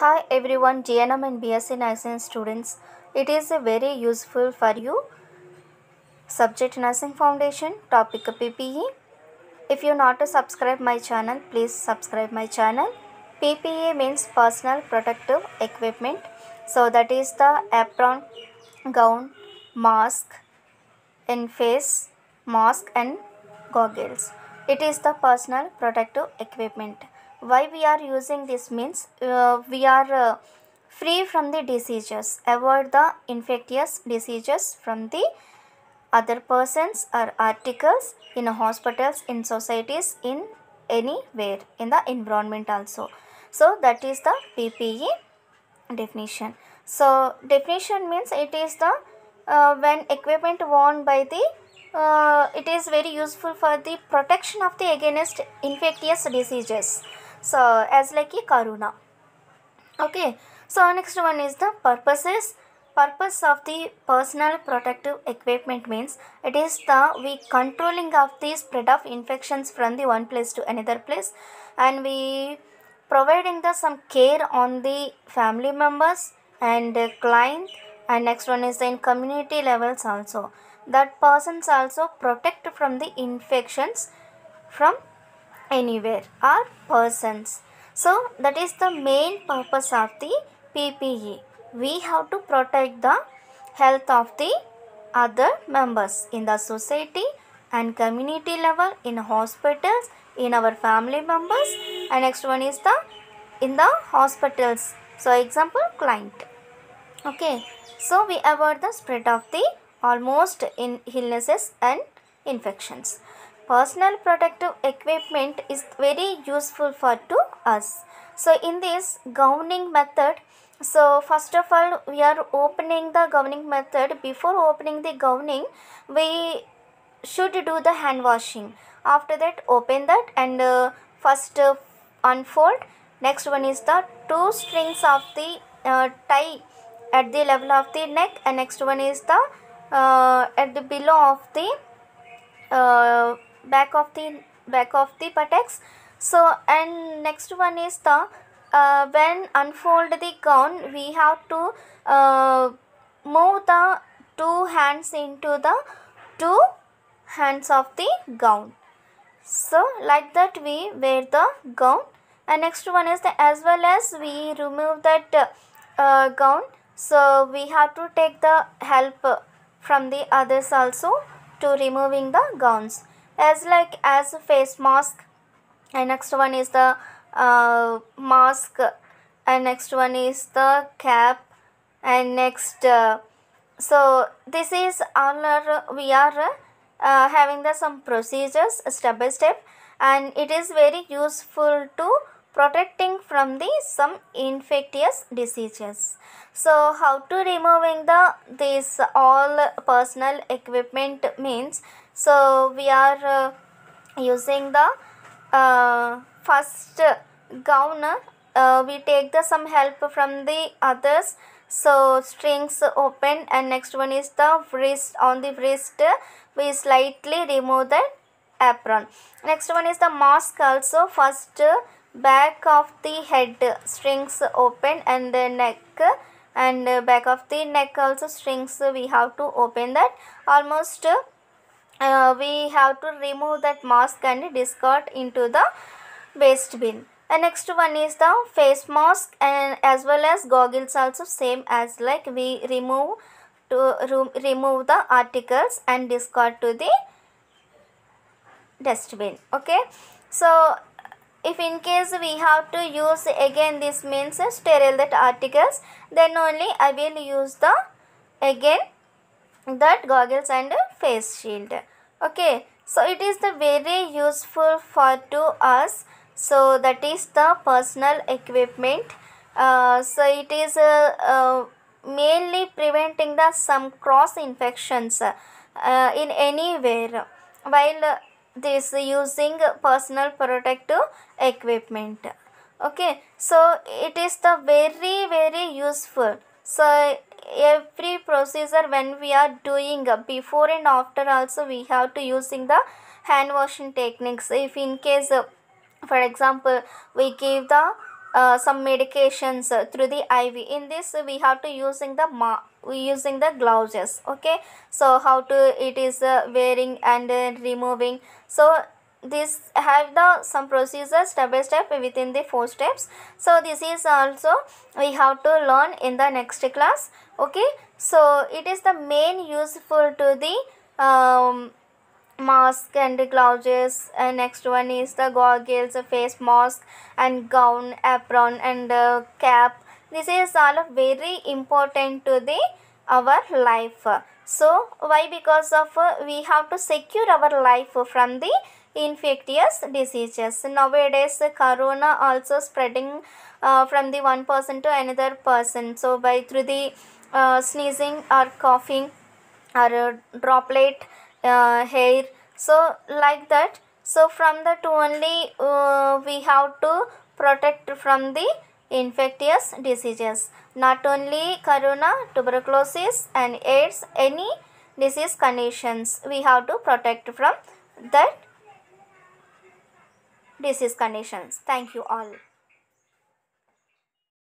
Hi everyone, GNM and BSc Nursing students. It is a very useful for you. Subject Nursing Foundation, topic PPE. If you not to subscribe my channel, please subscribe my channel. PPE means personal protective equipment. So that is the apron, gown, mask, in face, mask and goggles. It is the personal protective equipment. Why we are using this means we are free from the diseases, avoid the infectious diseases from the other persons or articles in hospitals, in societies, in anywhere, in the environment also. So that is the PPE definition. So definition means it is the when equipment worn by the it is very useful for the protection of the against infectious diseases, so as like a corona. Okay, so next one is the purpose of the personal protective equipment means it is the we controlling of the spread of infections from the one place to another place, and we providing the some care on the family members and client, and next one is the in community levels also, that persons also protect from the infections from anywhere or persons. So that is the main purpose of the PPE. We have to protect the health of the other members in the society and community level, in hospitals, in our family members, and next one is the in the hospitals. So example client. Okay, so we avoid the spread of the almost in illnesses and infections. Personal protective equipment is very useful for to us. So in this gowning method, so first of all we are opening the gowning method. Before opening the gowning, we should do the hand washing. After that open that and first unfold. Next one is the two strings of the tie at the level of the neck, and next one is the at the below of the uh, back of the buttocks. So and next one is the when unfold the gown, we have to move the two hands into the two hands of the gown. So like that we wear the gown, and next one is the as well as we remove that gown, so we have to take the help from the others also to removing the gowns, as like as face mask, and next one is the mask, and next one is the cap, and next so this is all our we are having the some procedures step by step, and it is very useful to protecting from the some infectious diseases. So how to removing the this all personal equipment means, so we are using the first gown, we take the some help from the others, so strings open, and next one is the wrist, on the wrist we slightly remove the apron. Next one is the mask also, first back of the head strings open, and the neck and back of the neck also strings we have to open that. Almost we have to remove that mask and discard into the waste bin. And next one is the face mask, and as well as goggles also, same as like we remove remove the articles and discard to the dustbin. Okay, so if in case we have to use again, this means sterile that articles, then only I will use the again that goggles and face shield. Okay, so it is the very useful for to us. So that is the personal equipment. So it is mainly preventing the some cross infections in anywhere while this using personal protective equipment. Okay, so it is the very useful. So every procedure when we are doing before and after also, we have to using the hand washing techniques. If in case for example we give the some medications through the IV. In this we have to using the gloves. Okay, so how to it is wearing and removing. So this have the some procedures step by step within the 4 steps. So this is also we have to learn in the next class. Okay, so it is the main useful to the mask and gloves, and next one is the goggles, face mask and gown, apron and cap. This is all very important to the our life. So why? Because of we have to secure our life from the infectious diseases. Nowadays corona also spreading from the one person to another person, so by through the sneezing or coughing or droplet hair, so like that. So from that only we have to protect from the infectious diseases, not only corona, tuberculosis and AIDS, any disease conditions we have to protect from that disease conditions. Thank you all.